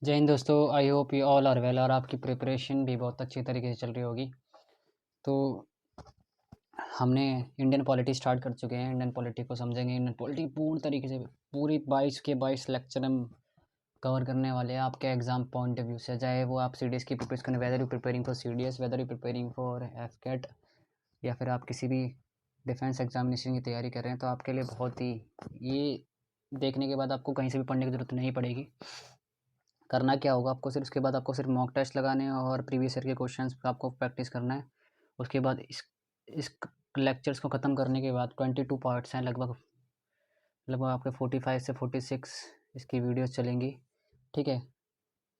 जय हिंद दोस्तों। I hope you all are well और आपकी प्रिपरेशन भी बहुत अच्छी तरीके से चल रही होगी। तो हमने इंडियन पॉलिटी स्टार्ट कर चुके हैं। इंडियन पॉलिटी को समझेंगे। इंडियन पॉलिटी पूर्ण तरीके से पूरी 22 के 22 लेक्चर हम कवर करने वाले हैं आपके एग्ज़ाम पॉइंट ऑफ व्यू से। चाहे वो आप सी डी एस की प्रिपेयर करें, whether you preparing for C D S, whether you preparing for AFCAT, या फिर आप किसी भी डिफेंस एग्जामिनेशन की तैयारी कर रहे हैं, तो आपके लिए बहुत ही ये देखने के बाद आपको कहीं से भी पढ़ने की ज़रूरत नहीं पड़ेगी। करना क्या होगा आपको, सिर्फ उसके बाद आपको सिर्फ मॉक टेस्ट लगाने हैं और प्रीवियस ईयर के क्वेश्चंस पे आपको प्रैक्टिस करना है। उसके बाद इस लेक्चर्स को ख़त्म करने के बाद 22 पार्ट्स हैं, लगभग आपके 45 से 46 इसकी वीडियोस चलेंगी। ठीक है,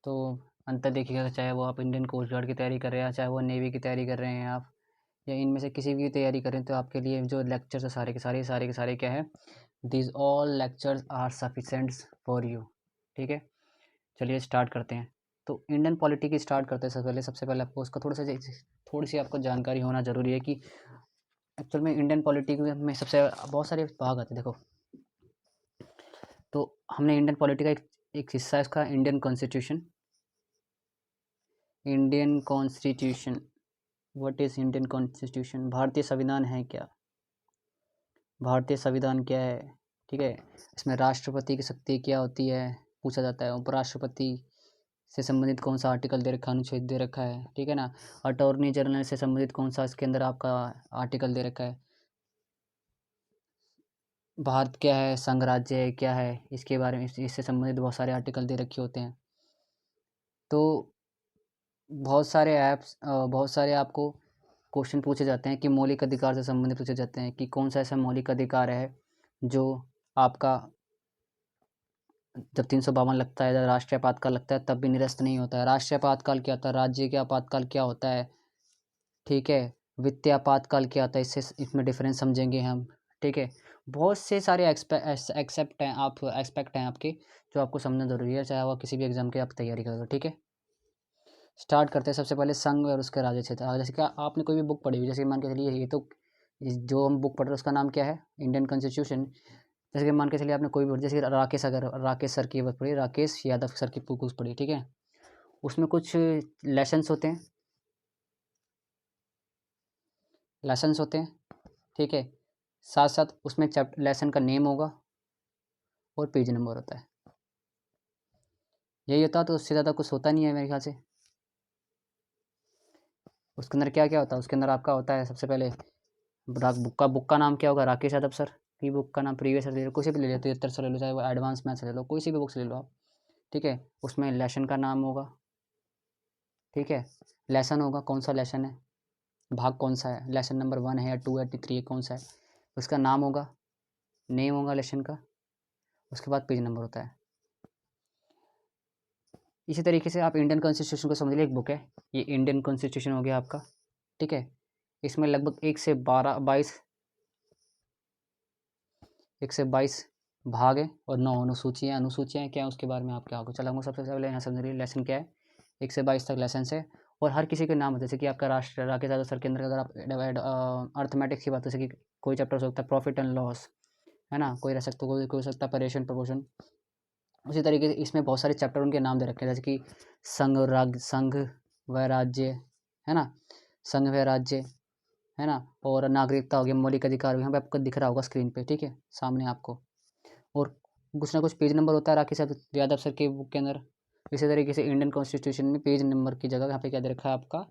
तो अंत तक देखिएगा, चाहे वो आप इंडियन कोस्ट गार्ड की तैयारी कर रहे हैं, चाहे वो नेवी की तैयारी कर रहे हैं आप, या इनमें से किसी भी तैयारी करें, तो आपके लिए जो लेक्चर्स है सारे के सारे क्या है, this all lectures are sufficients for you. ठीक है, चलिए स्टार्ट करते हैं। तो इंडियन पॉलिटी की स्टार्ट करते हैं। सबसे पहले आपको उसका थोड़ी सी आपको जानकारी होना ज़रूरी है कि एक्चुअल में इंडियन पॉलिटी में सबसे बहुत सारे भाग आते हैं। देखो, तो हमने इंडियन पॉलिटी का एक हिस्सा है इसका Indian constitution. What is Indian constitution? भारतीय संविधान है क्या? भारतीय संविधान क्या है? ठीक है, इसमें राष्ट्रपति की शक्ति क्या होती है पूछा जाता है। उपराष्ट्रपति से संबंधित कौन सा आर्टिकल दे रखा है, अनुच्छेद दे रखा है। ठीक है ना। अटॉर्नी जनरल से संबंधित कौन सा इसके अंदर आपका आर्टिकल दे रखा है। भारत क्या है, संघ राज्य है क्या है, इसके बारे में इससे संबंधित बहुत सारे आर्टिकल दे रखे होते हैं। तो बहुत सारे आपको क्वेश्चन पूछे जाते हैं कि मौलिक अधिकार से संबंधित पूछे जाते हैं कि कौन सा ऐसा मौलिक अधिकार है जो आपका जब 352 लगता है, जब राष्ट्रीय आपातकाल लगता है, तब भी निरस्त नहीं होता है। राष्ट्रीय आपातकाल क्या होता है, राज्य के आपातकाल क्या होता है, ठीक है, वित्तीय आपातकाल क्या होता है, इसमें डिफरेंस समझेंगे हम। ठीक है, बहुत से सारे एक्सेप्ट हैं एक्सपेक्ट हैं आपके, जो आपको समझना ज़रूरी है, चाहे वो किसी भी एग्जाम की आप तैयारी कर रहे हो। ठीक है, स्टार्ट करते हैं। सबसे पहले संघ और उसके राज्य क्षेत्र। जैसे कि आपने कोई भी बुक पढ़ी हुई, जैसे मान के चलिए ये तो जो हम बुक पढ़ रहे हैं उसका नाम क्या है, इंडियन कॉन्स्टिट्यूशन। जैसे कि मान के चलिए आपने कोई भी, जैसे राकेश सर की बुक पढ़ी, राकेश यादव सर की बुक पढ़ी। ठीक है, उसमें कुछ लेसन्स होते हैं, ठीक है, साथ साथ उसमें लेसन का नेम होगा और पेज नंबर होता है। यही होता है, तो उससे ज़्यादा कुछ होता नहीं है मेरे ख्याल से। उसके अंदर क्या क्या होता है, उसके अंदर आपका होता है सबसे पहले बुक का नाम क्या होगा, राकेश यादव सर की बुक का नाम, प्रीवियस ले लो, किसी भी ले लो, 73 से ले लो, चाहे वो एडवांस मैथ्स ले लो, कोई सी भी बुक से ले लो आप। ठीक है, उसमें लेसन का नाम होगा। ठीक है, लेसन होगा, कौन सा लेसन है, भाग कौन सा है, लेसन नंबर 1 है या 2 है 3 है, कौन सा है, उसका नाम होगा, नेम होगा लेसन का। उसके बाद पेज नंबर होता है। इसी तरीके से आप इंडियन कॉन्स्टिट्यूशन को समझ लीजिए, एक बुक है, ये इंडियन कॉन्स्टिट्यूशन हो गया आपका। ठीक है, इसमें लगभग 1 से 22 भाग है और 9 अनुसूचियाँ क्या है उसके बारे में आप क्या होगा। चलो सबसे पहले यहाँ समझ लीजिए लेसन क्या है। 1 से 22 तक लेसन है और हर किसी के नाम होते हैं। जैसे कि आपका राकेश यादव सर के अंदर अगर आप अर्थमेटिक्स की बात, जैसे कि कोई चैप्टर हो सकता है प्रॉफिट एंड लॉस, है ना, कोई रह सकता, कोई हो सकता है परेशन प्रपोर्शन। उसी तरीके से इसमें बहुत सारे चैप्टर उनके नाम दे रखे हैं, जैसे कि संघ व राज्य, है ना, संघ व राज्य, है ना, और नागरिकता हो गया, मौलिक अधिकार हो गया, यहाँ पे आपको दिख रहा होगा स्क्रीन पे। ठीक है, सामने आपको, और कुछ ना कुछ पेज नंबर होता है राकेश यादव सर के बुक के अंदर। इसी तरीके से इंडियन कॉन्स्टिट्यूशन में पेज नंबर की जगह यहाँ पे क्या दे रखा है आपका,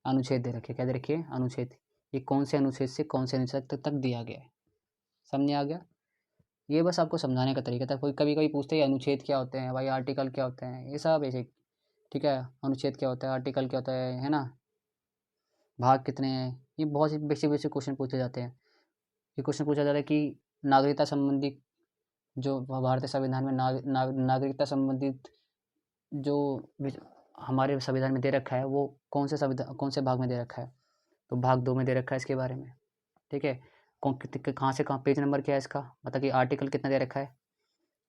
अनुच्छेद दे रखे। क्या दे रखिए, अनुच्छेद। ये कौन से अनुच्छेद से कौन से अनुच्छेद तक दिया गया है, समझ आ गया। ये बस आपको समझाने का तरीका था। कोई कभी कभी पूछते हैं अनुच्छेद क्या होते हैं भाई, आर्टिकल क्या होते हैं, ये सब बेसिक। ठीक है, अनुच्छेद क्या होता है, आर्टिकल क्या होता है ना, भाग कितने हैं, ये बहुत ही बेसिक बेसिक क्वेश्चन पूछे जाते हैं। ये क्वेश्चन पूछा जाता है कि नागरिकता संबंधी, जो भारतीय संविधान में नागरिकता संबंधित जो हमारे संविधान में दे रखा है, वो कौन से भाग में दे रखा है, तो भाग 2 में दे रखा है इसके बारे में। ठीक है, कहाँ से कहाँ पेज नंबर क्या है इसका, मतलब कि आर्टिकल कितना दे रखा है।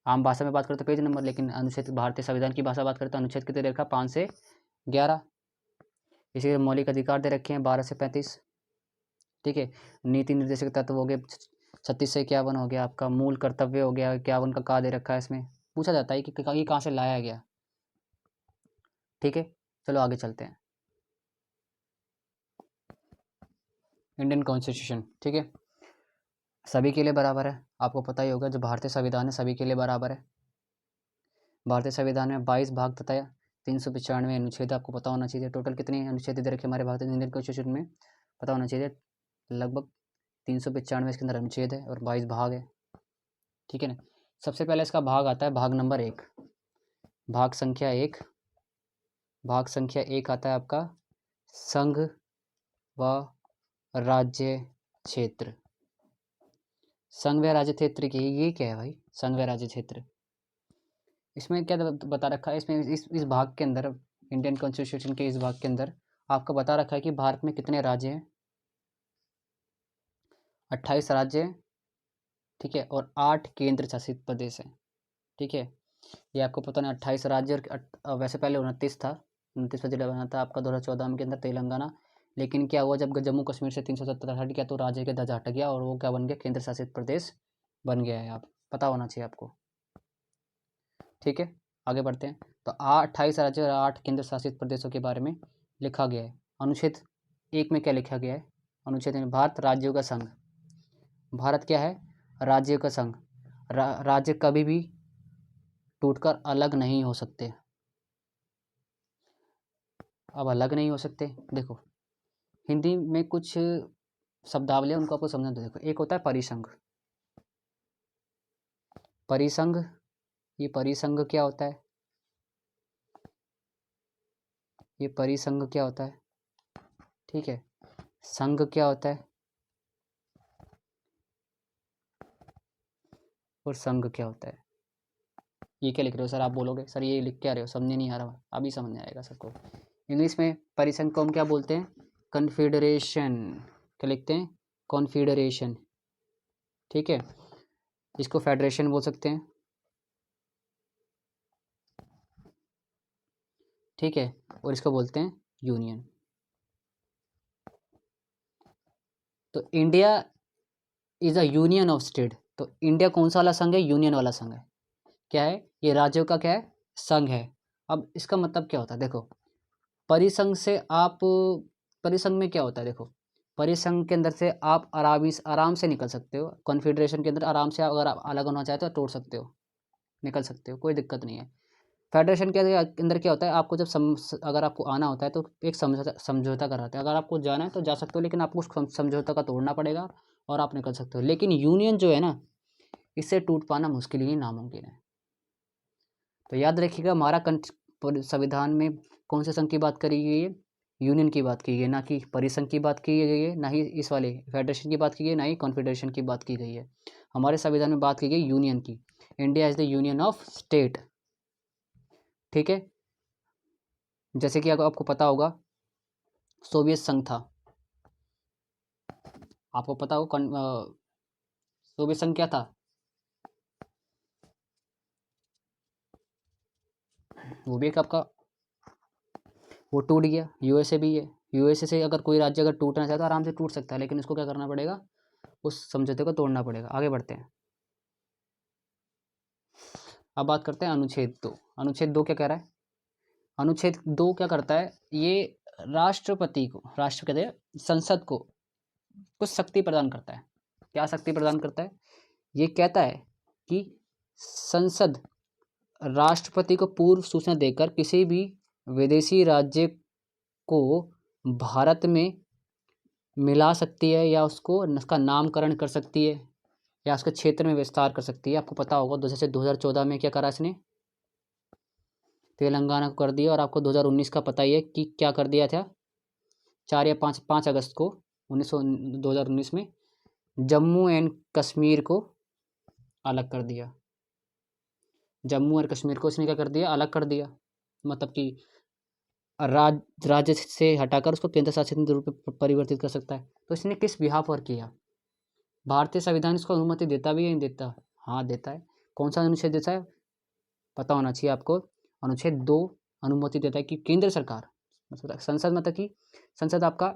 आम भाषा में बात करें तो पेज नंबर, लेकिन अनुच्छेद, भारतीय संविधान की भाषा बात करें तो अनुच्छेद कितने दे रखा है, 5 से 11। इसी मौलिक अधिकार दे रखे हैं 12 से 35। ठीक है, नीति निर्देशक तत्व हो गए 36 से 51 हो गया आपका, मूल कर्तव्य हो गया 51 का दे रखा है इसमें। पूछा जाता है कि ये कहाँ से लाया गया। ठीक है, चलो आगे चलते हैं। इंडियन कॉन्स्टिट्यूशन, ठीक है, सभी के लिए बराबर है। आपको पता ही होगा जो भारतीय संविधान है सभी के लिए बराबर है। भारतीय संविधान में 22 भाग तथा 395 अनुच्छेद आपको पता होना चाहिए। टोटल कितने अनुच्छेद दे रखे हमारे भारतीय इंडियन कॉन्स्टिट्यूशन में, पता होना चाहिए। लगभग 395 इसके अंदर अनुच्छेद है और 22 भाग है। ठीक है ना। सबसे पहले इसका भाग आता है भाग नंबर 1, भाग संख्या 1। भाग संख्या 1 आता है आपका संघ व राज्य क्षेत्र। संघ व राज्य क्षेत्र की ये क्या है भाई, संघ व राज्य क्षेत्र। इसमें क्या बता रखा है, इसमें इस भाग के अंदर, इंडियन कॉन्स्टिट्यूशन के इस भाग के अंदर आपको बता रखा है कि भारत में कितने राज्य हैं। 28 राज्य हैं, ठीक है, और 8 केंद्र शासित प्रदेश हैं। ठीक है, ये आपको पता नहीं 28 राज्य और वैसे पहले 29 था, 29वां जिला बना था आपका 2014 के अंदर तेलंगाना। लेकिन क्या हुआ, जब जम्मू कश्मीर से 370 हट गया तो राज्य के दर्जा हट गया और वो क्या बन गया, केंद्र शासित प्रदेश बन गया है। आप पता होना चाहिए आपको। ठीक है, आगे बढ़ते हैं। तो 28 राज्य और 8 केंद्र शासित प्रदेशों के बारे में लिखा गया है। अनुच्छेद 1 में क्या लिखा गया है, अनुच्छेद में भारत राज्यों का संघ। भारत क्या है, राज्यों का संघ। राज्य कभी भी टूटकर अलग नहीं हो सकते। अब अलग नहीं हो सकते, देखो हिंदी में कुछ शब्दावली उनको आपको समझना। देखो, एक होता है परिसंघ। परिसंघ, ये परिसंघ क्या होता है, ये परिसंघ क्या होता है। ठीक है, संघ क्या होता है और संघ क्या होता है। ये क्या लिख रहे हो सर, आप बोलोगे सर ये लिख क्या रहे हो, समझ नहीं आ रहा, अभी समझ में आएगा सबको। इंग्लिश में परिसंघ को हम क्या बोलते हैं, कन्फेडरेशन। क्या लिखते हैं, कॉन्फेडरेशन। ठीक है, इसको फेडरेशन बोल सकते हैं। ठीक है, और इसको बोलते हैं यूनियन। तो India is a union of state. तो इंडिया कौन सा वाला संघ है, यूनियन वाला संघ है। क्या है, ये राज्यों का क्या है, संघ है। अब इसका मतलब क्या होता है, देखो परिसंघ से आप, परिसंघ में क्या होता है, देखो परिसंघ के अंदर से आप आराम से निकल सकते हो। कॉन्फेडरेशन के अंदर आराम से अगर आप अलग होना चाहते हो तो तोड़ सकते हो, निकल सकते हो, कोई दिक्कत नहीं है। फेडरेशन के अंदर क्या होता है, आपको जब अगर आपको आना होता है तो एक समझौता कराते हैं। अगर आपको जाना है तो जा सकते हो, लेकिन आपको उस समझौता का तोड़ना पड़ेगा और आप निकल सकते हो। लेकिन यूनियन जो है ना, इससे टूट पाना मुश्किल ही नामुमकिन है। तो याद रखिएगा, हमारा संविधान में कौन से संघ की बात करी गई है, यूनियन की बात की गई है, ना कि परिसंघ की बात की गई है, ना ही इस वाले फेडरेशन की बात की गई है, ना ही कॉन्फेडरेशन की बात की गई है। हमारे संविधान में बात की गई यूनियन की। India is the union of state. ठीक है, जैसे कि अगर आपको पता होगा सोवियत संघ था, आपको पता हो सोवियत संघ क्या था, वो भी एक आपका, वो टूट गया। यूएसए भी है, यूएसए से अगर कोई राज्य अगर टूटना चाहे तो आराम से टूट सकता है, लेकिन उसको क्या करना पड़ेगा, उस समझौते को तोड़ना पड़ेगा। आगे बढ़ते हैं, अब बात करते हैं अनुच्छेद 2। अनुच्छेद 2 क्या कह रहा है, अनुच्छेद 2 क्या करता है, ये राष्ट्रपति को, राष्ट्रपति संसद को कुछ शक्ति प्रदान करता है। क्या शक्ति प्रदान करता है, ये कहता है कि संसद राष्ट्रपति को पूर्व सूचना देकर किसी भी विदेशी राज्य को भारत में मिला सकती है, या उसको उसका नामकरण कर सकती है, या उसके क्षेत्र में विस्तार कर सकती है। आपको पता होगा जैसे 2014 में क्या करा इसने, तेलंगाना को कर दिया। और आपको 2019 का पता ही है कि क्या कर दिया था, 4 या 5 अगस्त को 2019 में जम्मू एंड कश्मीर को अलग कर दिया। जम्मू और कश्मीर को उसने क्या कर दिया, अलग कर दिया। मतलब कि राज्य से हटाकर उसको केंद्र शासित रूप में परिवर्तित कर सकता है। तो इसने किस बिहाफ पर किया, भारतीय संविधान इसको अनुमति देता भी या नहीं देता, हाँ देता है। कौन सा अनुच्छेद देता है, पता होना चाहिए आपको। अनुच्छेद 2 अनुमति देता है कि केंद्र सरकार, मतलब संसद, मतलब कि संसद आपका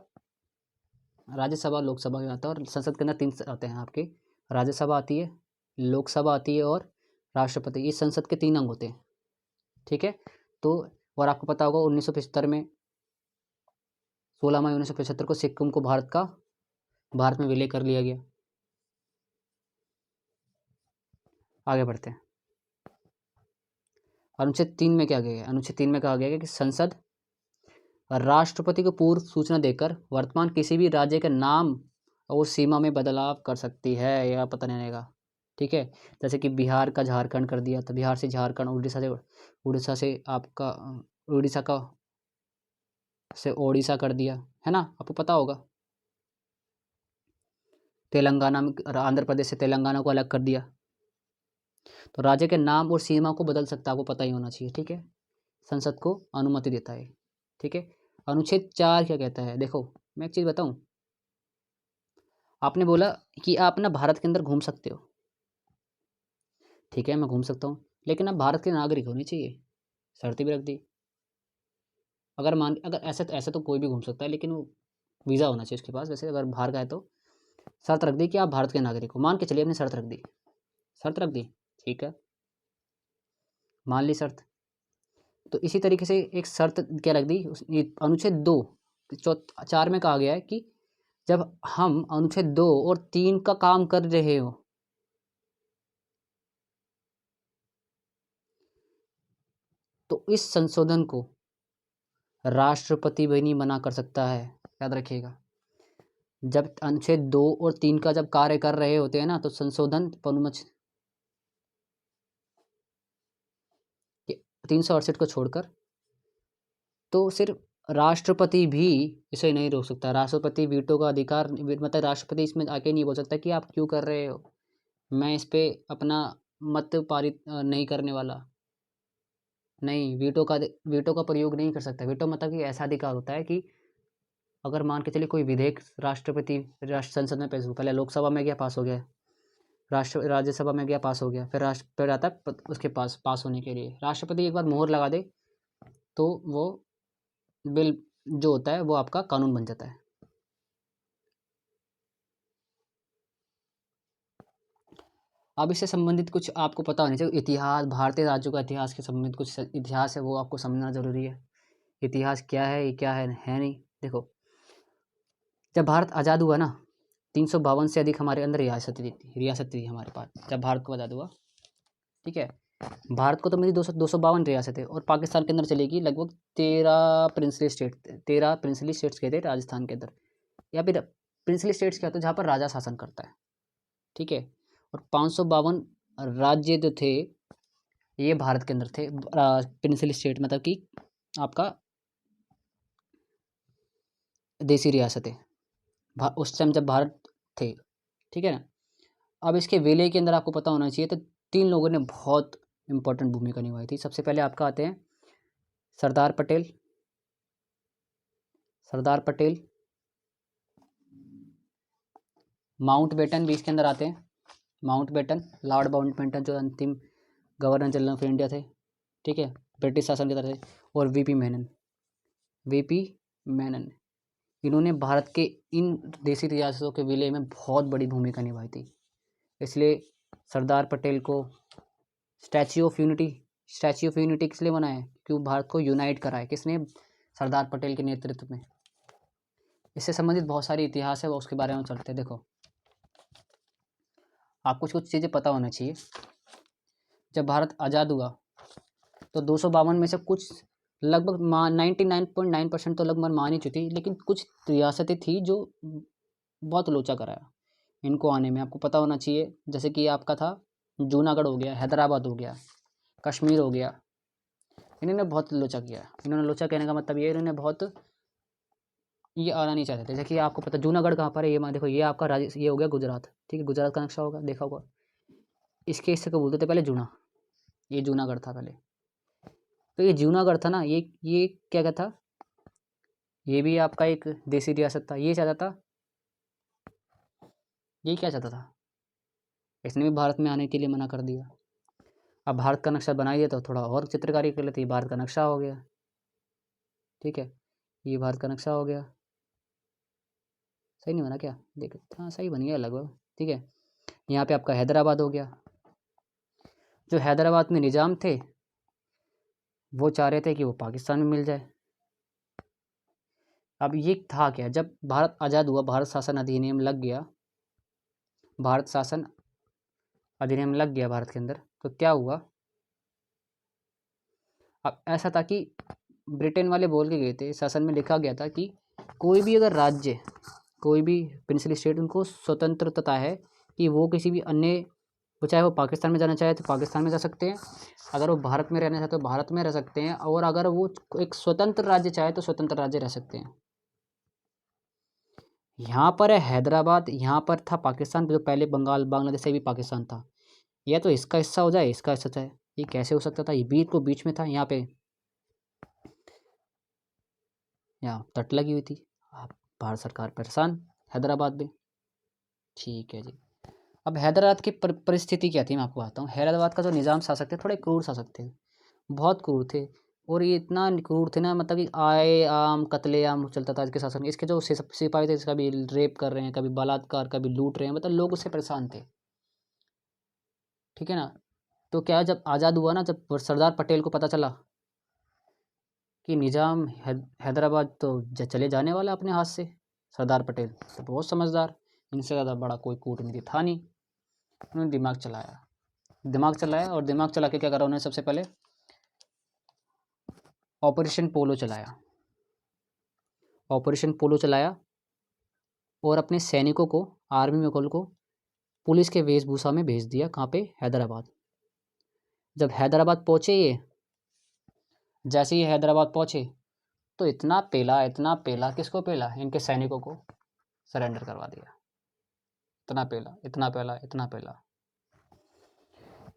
राज्यसभा लोकसभा में आता है, और संसद के अंदर 3 आते हैं आपके, राज्यसभा आती है, लोकसभा आती है और राष्ट्रपति, ये संसद के 3 अंग होते हैं, ठीक है। तो और आपको पता होगा 1975 में 16 मई 1975 को सिक्किम को भारत में विलय कर लिया गया। आगे बढ़ते हैं। अनुच्छेद 3 में क्या गया है? अनुच्छेद 3 में कहा गया है कि संसद राष्ट्रपति को पूर्व सूचना देकर वर्तमान किसी भी राज्य के नाम और सीमा में बदलाव कर सकती है, या पता नहीं रहेगा, ठीक है। जैसे कि बिहार का झारखंड कर दिया, तो बिहार से झारखंड, उड़ीसा से आपका उड़ीसा का से ओडिशा कर दिया, है ना, आपको पता होगा। तेलंगाना में, आंध्र प्रदेश से तेलंगाना को अलग कर दिया। तो राज्य के नाम और सीमा को बदल सकता है, आपको पता ही होना चाहिए, ठीक है। संसद को अनुमति देता है, ठीक है। अनुच्छेद 4 क्या कहता है? देखो मैं एक चीज़ बताऊं, आपने बोला कि आप ना भारत के अंदर घूम सकते हो, ठीक है, मैं घूम सकता हूँ, लेकिन आप भारत के नागरिक होने चाहिए, शर्त भी रख दी। अगर ऐसे तो कोई भी घूम सकता है, लेकिन वो वीज़ा होना चाहिए उसके पास। वैसे अगर बाहर का है तो शर्त रख दी कि आप भारत के नागरिक हो, मान के चलिए, अपनी शर्त रख दी, ठीक है, मान ली शर्त। तो इसी तरीके से एक शर्त क्या रख दी, अनुच्छेद 2 4 में कहा गया है कि जब हम अनुच्छेद 2 और 3 का काम कर रहे हो, तो इस संशोधन को राष्ट्रपति भी नहीं मना कर सकता है, याद रखिएगा। जब अनुच्छेद 2 और 3 का जब कार्य कर रहे होते हैं ना, तो संशोधन 368 को छोड़कर, तो सिर्फ राष्ट्रपति भी इसे नहीं रोक सकता। राष्ट्रपति वीटो का अधिकार, मतलब राष्ट्रपति इसमें आके नहीं बोल सकता कि आप क्यों कर रहे हो, मैं इस पे अपना मत पारित नहीं करने वाला, नहीं, वीटो का प्रयोग नहीं कर सकता। वीटो मतलब कि ऐसा अधिकार होता है कि अगर मान के चलिए कोई विधेयक राष्ट्र संसद में पेश हुआ, पहले लोकसभा में गया, पास हो गया, राज्यसभा में गया, पास हो गया, फिर राष्ट्र आता है उसके पास होने के लिए, राष्ट्रपति एक बार मोहर लगा दे तो वो बिल जो होता है वो आपका कानून बन जाता है। अब इससे संबंधित कुछ आपको पता होना चाहिए इतिहास, भारतीय राज्यों का इतिहास के संबंधित कुछ इतिहास है, वो आपको समझना जरूरी है। इतिहास क्या है, ये क्या है नहीं। देखो, जब भारत आज़ाद हुआ ना, 352 से अधिक हमारे अंदर रियासत थी हमारे पास, जब भारत को आज़ाद हुआ, ठीक है। भारत को तो मेरी 252 रियासतें, और पाकिस्तान के अंदर चलेगी लगभग 13 प्रिंसली स्टेट्स कहते हैं राजस्थान के अंदर, या फिर प्रिंसली स्टेट्स क्या होता है जहाँ पर राजा शासन करता है, ठीक है। और 552 राज्य जो थे ये भारत के अंदर थे, प्रिंसली स्टेट मतलब कि आपका देसी रियासतें, उस टाइम जब भारत थे, ठीक है ना। अब इसके विलय के अंदर आपको पता होना चाहिए, तो 3 लोगों ने बहुत इंपॉर्टेंट भूमिका निभाई थी। सबसे पहले आपका आते हैं सरदार पटेल, माउंटबेटन भी इसके अंदर आते हैं। माउंटबेटन, लॉर्ड माउंटबेटन जो अंतिम गवर्नर जनरल ऑफ इंडिया थे, ठीक है, ब्रिटिश शासन की तरफ से। और वीपी मेनन, इन्होंने भारत के इन देसी रियासतों के विलय में बहुत बड़ी भूमिका निभाई थी। इसलिए सरदार पटेल को स्टैच्यू ऑफ यूनिटी किस लिए बनाया है? क्यों भारत को यूनाइट करा है, किसने? सरदार पटेल के नेतृत्व में। इससे संबंधित बहुत सारी इतिहास है, वो उसके बारे में चलते हैं। देखो, आपको कुछ चीज़ें पता होना चाहिए। जब भारत आज़ाद हुआ तो 252 में से कुछ लगभग 99.9% तो लगभग मान ही चुकी थी, लेकिन कुछ रियासतें थी जो बहुत लोचा कराया इनको आने में, आपको पता होना चाहिए। जैसे कि आपका था जूनागढ़ हो गया, हैदराबाद हो गया, कश्मीर हो गया, इन्होंने बहुत लोचा किया। इन्होंने लोचा कहने का मतलब ये, इन्होंने बहुत ये आना नहीं चाहते थे। जैसे कि आपको पता जूनागढ़ कहाँ पर है, ये देखो, ये आपका राज्य, ये हो गया गुजरात, ठीक है, गुजरात का नक्शा होगा, देखा होगा। इसके हिस्से को बोलते थे पहले जूना, ये जूनागढ़ था पहले। तो ये जूनागढ़ था ना, ये क्या था, ये भी आपका एक देसी रियासत था। ये चाहता था, ये क्या चाहता था, इसने भी भारत में आने के लिए मना कर दिया। अब भारत का नक्शा बना दिया तो थोड़ा और चित्रकारी कर लेते, भारत का नक्शा हो गया, ठीक है, ये भारत का नक्शा हो गया। सही नहीं बना क्या? देखो, हाँ सही बन गया लगभग, ठीक है। यहाँ पे आपका हैदराबाद हो गया। जो हैदराबाद में निज़ाम थे वो चाह रहे थे कि वो पाकिस्तान में मिल जाए। अब ये था क्या, जब भारत आज़ाद हुआ, भारत शासन अधिनियम लग गया, भारत शासन अधिनियम लग गया भारत के अंदर, तो क्या हुआ, अब ऐसा था कि ब्रिटेन वाले बोल के गए थे, शासन में लिखा गया था कि कोई भी अगर राज्य, कोई भी प्रिंसिपल स्टेट, उनको स्वतंत्रता है कि वो किसी भी अन्य, वो चाहे वो पाकिस्तान में जाना चाहे तो पाकिस्तान में जा सकते हैं, अगर वो भारत में रहना चाहे तो भारत में रह सकते हैं, और अगर वो एक स्वतंत्र राज्य चाहे तो स्वतंत्र राज्य रह सकते हैं। यहाँ पर है हैदराबाद, यहाँ पर था पाकिस्तान, जो पहले बंगाल बांग्लादेश से भी पाकिस्तान था। या तो इसका हिस्सा हो जाए, इसका हिस्सा जाए, ये कैसे हो सकता था, ये बीच को बीच में था, यहाँ पे यहाँ तट लगी हुई थी। आप भारत सरकार परेशान हैदराबाद में। ठीक है जी। अब हैदराबाद की परिस्थिति क्या थी, मैं आपको बताता हूँ। हैदराबाद का जो निज़ाम शासक थे, थोड़े क्रूर शासक थे, बहुत क्रूर थे, और ये इतना क्रूर थे ना, मतलब कि आए आम कत्लेआम चलता था इसके शासन में। इसके जो सिपाही थे, कभी रेप कर रहे हैं, कभी बलात्कार, कभी लूट रहे हैं, मतलब लोग उससे परेशान थे। ठीक है ना। तो क्या, जब आज़ाद हुआ ना, जब सरदार पटेल को पता चला कि निज़ाम हैदराबाद तो चले जाने वाला अपने हाथ से, सरदार पटेल तो बहुत समझदार, इनसे ज़्यादा बड़ा कोई कूटनीति था नहीं, उन्होंने दिमाग चलाया, और दिमाग चला के क्या करा उन्होंने, सबसे पहले ऑपरेशन पोलो चलाया। ऑपरेशन पोलो चलाया और अपने सैनिकों को, आर्मी में को पुलिस के वेशभूषा में भेज दिया। कहाँ पे, हैदराबाद। जब हैदराबाद पहुँचे ये, जैसे ही हैदराबाद पहुँचे तो इतना पेला, किसको पेला, इनके सैनिकों को सरेंडर करवा दिया। इतना पेला, इतना पेला, इतना पेला।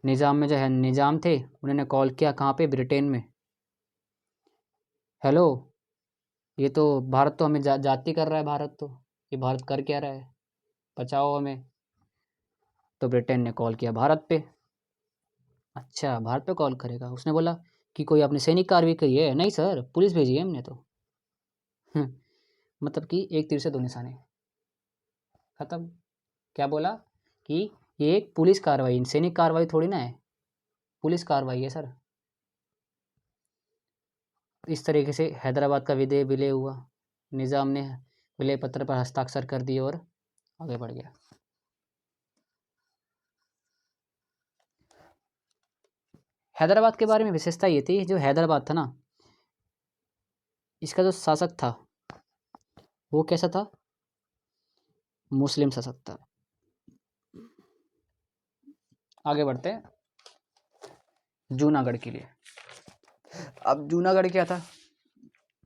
निज़ाम में जो है निज़ाम थे, उन्होंने कॉल किया कहाँ पे, ब्रिटेन में। हेलो, ये तो भारत तो हमें जाति कर रहा है, भारत तो, ये भारत कर क्या रहा है, बचाओ हमें। तो ब्रिटेन ने कॉल किया भारत पे। अच्छा, भारत पे कॉल करेगा, उसने बोला कि कोई आपने सैनिक कार्रवाई करी है, नहीं सर, पुलिस भेजी है हमने तो। मतलब कि एक तीर से दो निशाने, खत्म। क्या बोला कि ये एक पुलिस कार्रवाई, सैनिक कार्रवाई थोड़ी ना है, पुलिस कार्रवाई है सर। इस तरीके से हैदराबाद का विलय हुआ, निज़ाम ने विलय पत्र पर हस्ताक्षर कर दिए और आगे बढ़ गया। हैदराबाद के बारे में विशेषता ये थी, जो हैदराबाद था ना, इसका जो शासक था वो कैसा था, मुस्लिम शासक था। आगे बढ़ते हैं जूनागढ़ के लिए। अब जूनागढ़ क्या था,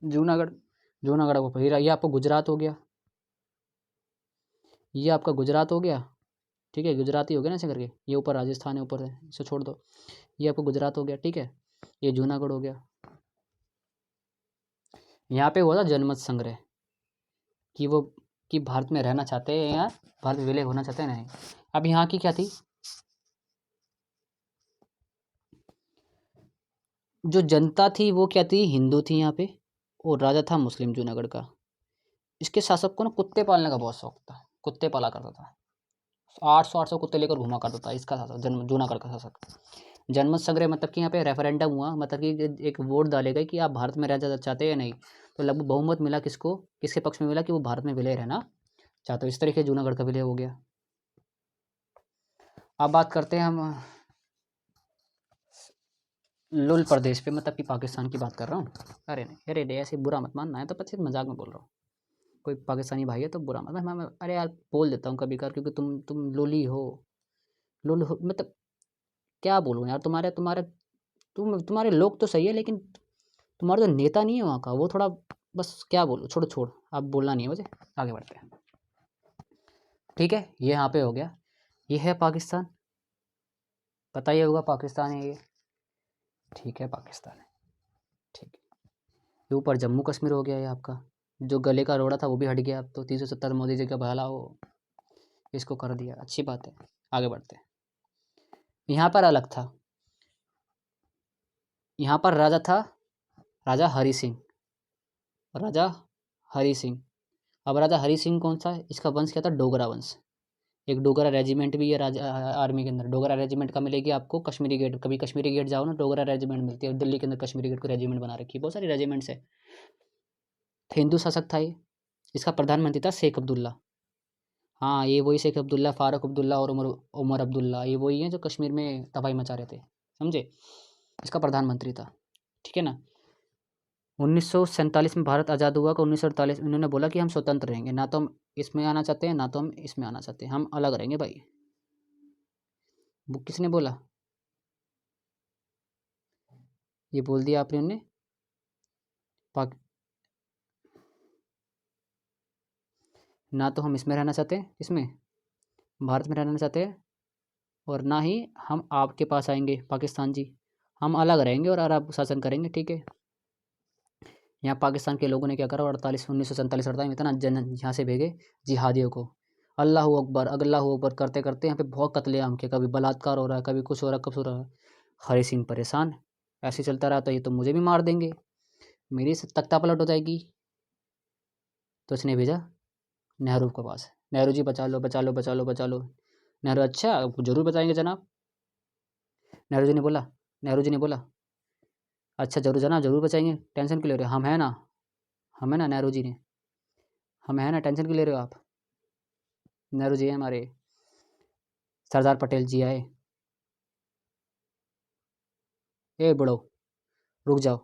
जूनागढ़ को फिर ये आपको गुजरात हो गया, ये आपका गुजरात हो गया। ठीक है, गुजराती हो गया ना ऐसे करके, ये ऊपर राजस्थान है, ऊपर है, इसे छोड़ दो, ये आपको गुजरात हो गया। ठीक है, ये जूनागढ़ हो गया। यहाँ पे हुआ था जनमत संग्रह, कि वो कि भारत में रहना चाहते हैं या भारत विलय होना चाहते हैं, नहीं। अब यहाँ की क्या थी, जो जनता थी वो क्या थी, हिंदू थी यहाँ पे, और राजा था मुस्लिम जूनागढ़ का। इसके शासक को ना कुत्ते पालने का बहुत शौक था, कुत्ते पाला करता था, 800 कुत्ते लेकर घुमा करता था इसका शासक, जूनागढ़ का शासक। जनमत संग्रह मतलब कि यहाँ पे रेफरेंडम हुआ, मतलब कि एक वोट डाले गए कि आप भारत में रह चाहते हैं नहीं, तो लगभग बहुमत मिला, किसको, किसके पक्ष में मिला, कि वो भारत में विलय रहना चाहते हो। इस तरीके जूनागढ़ का विलय हो गया। अब बात करते हैं हम लुल प्रदेश पे, मतलब कि पाकिस्तान की बात कर रहा हूँ। अरे नहीं, अरे ऐसे बुरा मत मानना है, तो पच्चीस मजाक में बोल रहा हूँ, कोई पाकिस्तानी भाई है तो बुरा मत, मैं अरे यार बोल देता हूँ कभी कभार, क्योंकि तुम लुली हो, लुल हो, मतलब क्या बोलूँ यार, तुम्हारे तुम्हारे तुम्हारे लोग तो सही है, लेकिन तुम्हारा जो नेता नहीं है वहाँ का, वो थोड़ा, बस क्या बोलूँ, छोड़, अब बोलना नहीं है मुझे। आगे बढ़ते हैं। ठीक है, ये यहाँ पे हो गया, ये है पाकिस्तान, पता ही होगा पाकिस्तान है ये। ठीक है, पाकिस्तान है। ठीक है, ये ऊपर जम्मू कश्मीर हो गया, ये आपका जो गले का रोड़ा था वो भी हट गया, अब तो 370 मोदी जी का बहला हो, इसको कर दिया, अच्छी बात है। आगे बढ़ते हैं। यहाँ पर अलग था, यहाँ पर राजा था, राजा हरि सिंह, राजा हरि सिंह। अब राजा हरि सिंह कौन सा है, इसका वंश क्या था, डोगरा वंश। एक डोगरा रेजिमेंट भी है आर्मी के अंदर। डोगरा रेजिमेंट का मिलेगी आपको कश्मीरी गेट, कभी कश्मीरी गेट जाओ ना, डोगरा रेजिमेंट मिलती है। दिल्ली के अंदर कश्मीरी गेट को रेजिमेंट बना रखी है, बहुत सारी रेजिमेंट्स है। हिंदू शासक था ये। इसका प्रधानमंत्री था शेख अब्दुल्ला। हाँ, ये वही शेख अब्दुल्ला, फारूक अब्दुल्ला और उमर उमर अब्दुल्ला, ये वही हैं जो कश्मीर में तबाही मचा रहे थे, समझे। इसका प्रधानमंत्री था, ठीक है ना। 1947 में भारत आज़ाद हुआ, का 1948 इन्होंने बोला कि हम स्वतंत्र रहेंगे, ना तो हम इसमें आना चाहते हैं ना तो हम इसमें आना चाहते हैं, हम अलग रहेंगे भाई। वो किसने बोला? ये बोल दिया आपने उन्हें। पाक ना तो हम इसमें रहना चाहते हैं, इसमें भारत में रहना चाहते हैं, और ना ही हम आपके पास आएंगे पाकिस्तान जी, हम अलग रहेंगे और अरब शासन करेंगे, ठीक है। यहाँ पाकिस्तान के लोगों ने क्या करा, 1947 में इतना जन यहाँ से भेजे जिहादियों को। अल्लाह अकबर करते करते यहाँ पे बहुत कत्लेआम के, कभी बलात्कार हो रहा है, कभी कुछ हो रहा है, कब हो रहा है। हरि सिंह परेशान, ऐसे चलता रहा तो ये तो मुझे भी मार देंगे, मेरी तख्ता पलट हो जाएगी। तो इसने भेजा नेहरू के पास, नेहरू जी बचा लो बचा लो बचा लो बचा लो। नेहरू, अच्छा जरूर बचाएंगे जनाब। नेहरू जी ने बोला नेहरू जी ने बोला अच्छा जरूर जनाब, जरूर बचाएंगे, टेंशन क्यों ले रहे हो, हम है ना, हम है ना। नेहरू जी ने, हम है ना, टेंशन क्यों ले रहे हो आप। नेहरू जी हमारे, सरदार पटेल जी आए, ए बड़ो रुक जाओ,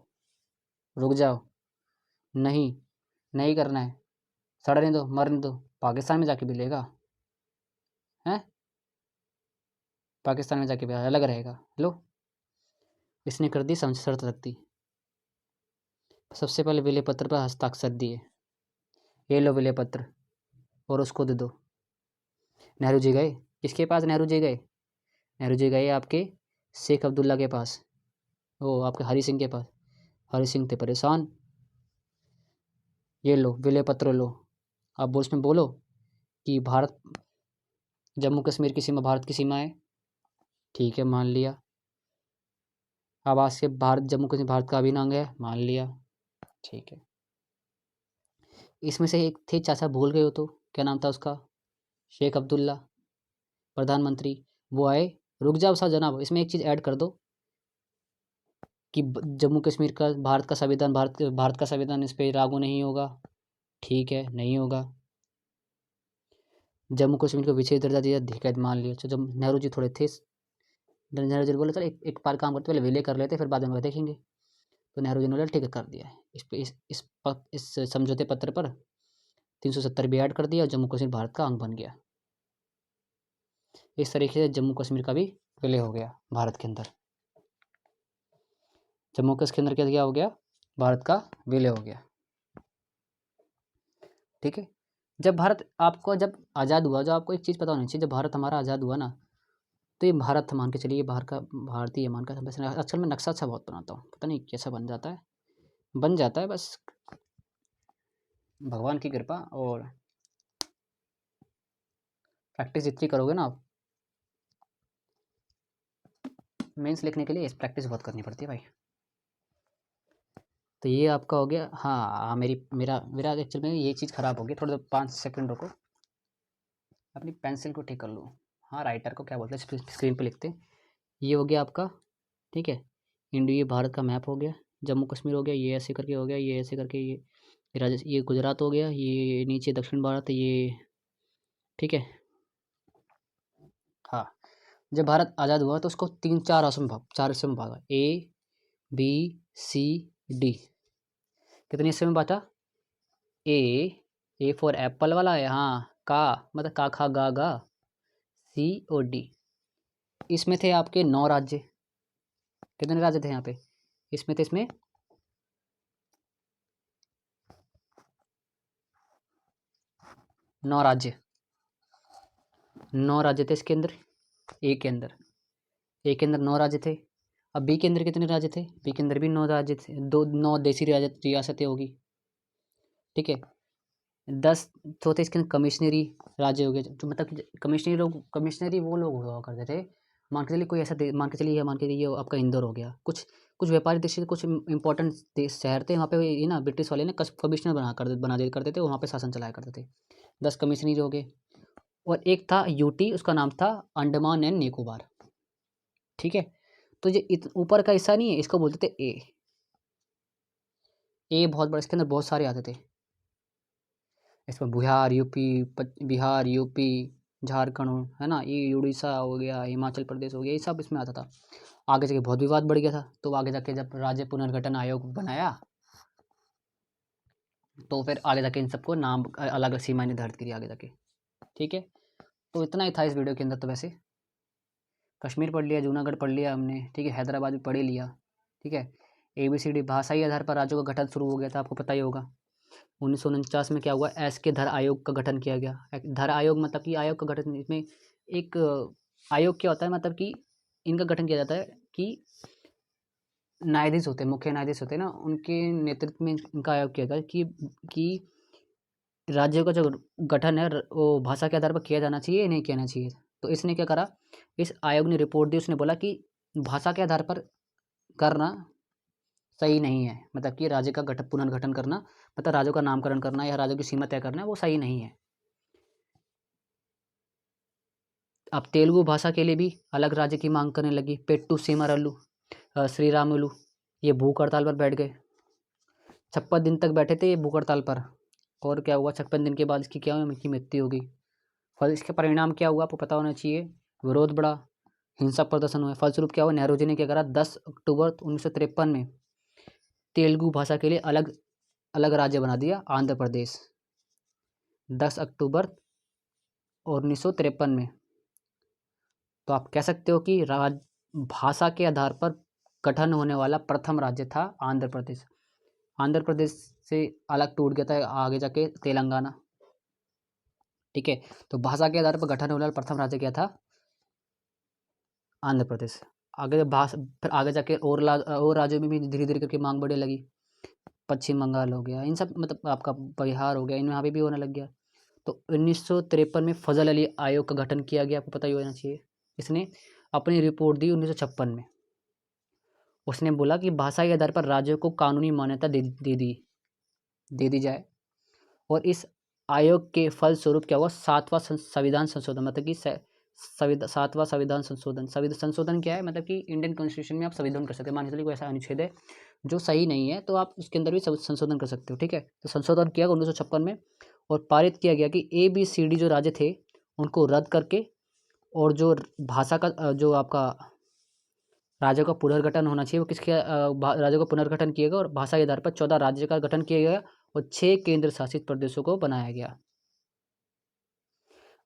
रुक जाओ, नहीं नहीं करना है, सड़ने दो, मरने दो, पाकिस्तान में जाके भी लेगा, हैं पाकिस्तान में जाके भी अलग रहेगा। लो, इसने कर दी शर्त रख दी। सबसे पहले विले पत्र पर हस्ताक्षर दिए, ये लो विले पत्र, और उसको दे दो। नेहरू जी गए किसके पास, नेहरू जी गए, नेहरू जी गए आपके शेख अब्दुल्ला के पास, वो आपके हरि सिंह के पास। हरि सिंह थे परेशान, ये लो विले पत्र लो, अब उसमें बोलो कि भारत, जम्मू कश्मीर की सीमा भारत की सीमा है, ठीक है मान लिया। अब आज से भारत, जम्मू कश्मीर भारत का अभिन्न अंग है, मान लिया, ठीक है। इसमें से एक थे चाचा, भूल गए हो तो, क्या नाम था उसका, शेख अब्दुल्ला प्रधानमंत्री, वो आए। रुक जाओ सा जनाब, इसमें एक चीज़ ऐड कर दो कि जम्मू कश्मीर का, भारत का संविधान इस पर लागू नहीं होगा, ठीक है नहीं होगा। जम्मू कश्मीर को विशेष दर्जा दिया, ठीक है मान लिया। जब नेहरू जी थोड़े थे, नेहरू जी ने बोला चल एक बार काम करते, पहले विलय कर लेते फिर बाद में देखेंगे। तो नेहरू जी ने बोला ठीक है कर दिया है, इस पे इस समझौते पत्र पर 370 भी ऐड कर दिया, जम्मू कश्मीर भारत का अंग बन गया। इस तरीके से जम्मू कश्मीर का भी विलय हो गया भारत के अंदर। जम्मू कश्मीर के अंदर क्या हो गया, भारत का विलय हो गया, ठीक है। जब भारत आपको जब आज़ाद हुआ, जब आपको एक चीज़ पता होनी चाहिए, जब भारत हमारा आज़ाद हुआ ना, तो ये भारत मान के चलिए, बाहर का भारतीय मान का, वैसे आजकल मैं नक्शा अच्छा बहुत बनाता हूँ, पता नहीं कैसा बन जाता है, बन जाता है, बस भगवान की कृपा और प्रैक्टिस जितनी करोगे ना आप, मेंस लिखने के लिए प्रैक्टिस बहुत करनी पड़ती है भाई। तो ये आपका हो गया। हाँ, मेरी मेरा मेरा एक्चुअल में ये चीज़ ख़राब हो गई, थोड़ा 5 सेकंड रुको, अपनी पेंसिल को ठीक कर लूँ। हाँ, राइटर को क्या बोलते हैं, स्क्रीन पे लिखते हैं। ये हो गया आपका, ठीक है। इंडिया, ये भारत का मैप हो गया, जम्मू कश्मीर हो गया, ये ऐसे करके हो गया, ये ऐसे करके, ये राजस्थान, ये गुजरात हो गया, ये नीचे दक्षिण भारत है ये, ठीक है। हाँ, जब भारत आज़ाद हुआ तो उसको 3-4 चार हिस्सों में भागा, ABCD, कितने हिस्से में बांटा, ए फॉर एप्पल वाला है, हाँ, का मतलब का खा गा गा, COD। इसमें थे आपके 9 राज्य, कितने राज्य थे यहाँ पे, इसमें थे, इसमें 9 राज्य, 9 राज्य थे इसके अंदर, ए के अंदर, ए के अंदर 9 राज्य थे। अब बी के अंदर कितने राज्य थे, बी के अंदर भी 9 राज्य थे, 9 देसी रियासतें होगी, ठीक है। 10 तो थे इसके अंदर कमिश्नरी राज्य हो गए, जो मतलब कमिश्नरी वो लोग हुआ करते थे, मान के चलिए कोई ऐसा मान के चलिए ये आपका इंदौर हो गया, कुछ कुछ व्यापारी देश से कुछ इंपॉर्टेंट शहर थे, वहाँ पे ये ना ब्रिटिश वाले ने कमिश्नर बना दिया करते थे, वहाँ पे शासन चलाया करते थे। 10 कमिश्नरी हो गए, और एक था यूटी, उसका नाम था अंडमान एंड निकोबार। ठीक है, तो ये ऊपर का हिस्सा नहीं है, इसको बोलते थे ए बहुत बड़ा, इसके अंदर बहुत सारे आते थे। इसमें बिहार यूपी झारखंड, है ना, ये उड़ीसा हो गया, हिमाचल प्रदेश हो गया, ये सब इसमें आता था। आगे जाके बहुत विवाद बढ़ गया था, तो आगे जाके जब राज्य पुनर्गठन आयोग बनाया, तो फिर आगे जाके इन सबको नाम अलग अलग सीमाएं निर्धारित करी आगे जाके। ठीक है, तो इतना ही था इस वीडियो के अंदर। तो वैसे कश्मीर पढ़ लिया, जूनागढ़ पढ़ लिया हमने, ठीक है, हैदराबाद भी पढ़ ही लिया। ठीक है, ABCD भाषाई आधार पर राज्यों का गठन शुरू हो गया था, आपको पता ही होगा। 1949 में क्या हुआ, एसके धर आयोग का गठन किया गया। धर आयोग मतलब कि आयोग का गठन, इसमें एक आयोग क्या होता है, मतलब कि इनका गठन किया जाता है कि न्यायाधीश होते हैं, मुख्य न्यायाधीश होते हैं ना, उनके नेतृत्व में इनका आयोग किया जाता है कि राज्यों का जो गठन है वो भाषा के आधार पर किया जाना चाहिए या नहीं किया जाना चाहिए। तो इसने क्या करा, इस आयोग ने रिपोर्ट दी, उसने बोला कि भाषा के आधार पर करना सही नहीं है, मतलब कि राज्य का पुनर्गठन करना, मतलब राज्यों का नामकरण करना या राज्यों की सीमा तय करना, वो सही नहीं है। अब तेलुगु भाषा के लिए भी अलग राज्य की मांग करने लगी। पेट्टू सीमारल्लू श्रीरामुलु ये भूख हड़ताल पर बैठ गए। 56 दिन तक बैठे थे ये भूख हड़ताल पर, और क्या हुआ, 56 दिन के बाद इसकी क्या हुई, इनकी मृत्यु हो गई। फल इसके परिणाम क्या हुआ, आपको पता होना चाहिए। विरोध बढ़ा, हिंसक प्रदर्शन हुए। फलस्वरूप क्या हुआ, नेहरू जी ने क्या करा, 10 अक्टूबर 1953 में तेलुगु भाषा के लिए अलग अलग राज्य बना दिया, आंध्र प्रदेश। 10 अक्टूबर 1953 में। तो आप कह सकते हो कि भाषा के आधार पर गठन होने वाला प्रथम राज्य था आंध्र प्रदेश। आंध्र प्रदेश से अलग टूट गया था आगे जाके तेलंगाना। ठीक है, तो भाषा के आधार पर गठन होने वाला प्रथम राज्य क्या था, आंध्र प्रदेश। आगे फिर आगे जाके और राज्यों में भी धीरे धीरे करके मांग बढ़ने लगी। पश्चिम बंगाल हो गया, इन सब मतलब आपका बिहार हो गया, इन यहाँ पे भी होने लग गया। तो 1953 में फजल अली आयोग का गठन किया गया, आपको पता ही होना चाहिए। इसने अपनी रिपोर्ट दी 1956 में। उसने बोला कि भाषा के आधार पर राज्यों को कानूनी मान्यता दे दी जाए। और इस आयोग के फलस्वरूप क्या हुआ, 7वां संविधान संशोधन, मतलब कि 7वां संविधान संशोधन। संशोधन क्या है, मतलब कि इंडियन कॉन्स्टिट्यूशन में आप संविधान कर सकते हैं। मान लीजिए कोई ऐसा अनुच्छेद है जो सही नहीं है, तो आप उसके अंदर भी संशोधन कर सकते हो। ठीक है, तो संशोधन किया 1956 में, और पारित किया गया कि ABCD जो राज्य थे उनको रद्द करके, और जो भाषा का जो आपका राज्यों का पुनर्गठन होना चाहिए वो किसके राज्यों का पुनर्गठन किया गया, और भाषा के आधार पर 14 राज्य का गठन किया गया और 6 केंद्र शासित प्रदेशों को बनाया गया।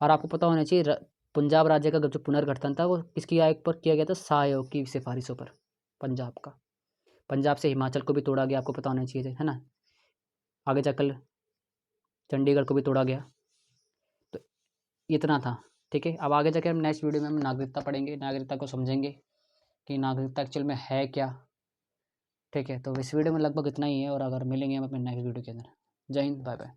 और आपको पता होना चाहिए पंजाब राज्य का जो पुनर्गठन था वो किसकी आयोग पर किया गया था, शाह आयोग की सिफारिशों पर। पंजाब का, पंजाब से हिमाचल को भी तोड़ा गया, आपको पता होना चाहिए, है ना। आगे जाकर चंडीगढ़ को भी तोड़ा गया। तो इतना था। ठीक है, अब आगे जाकर हम नेक्स्ट वीडियो में हम नागरिकता पढ़ेंगे, नागरिकता को समझेंगे कि नागरिकता एक्चुअल में है क्या। ठीक है, तो इस वीडियो में लगभग इतना ही है, और अगर मिलेंगे हम अपने नेक्स्ट वीडियो के अंदर। जय हिंद, बाय बाय।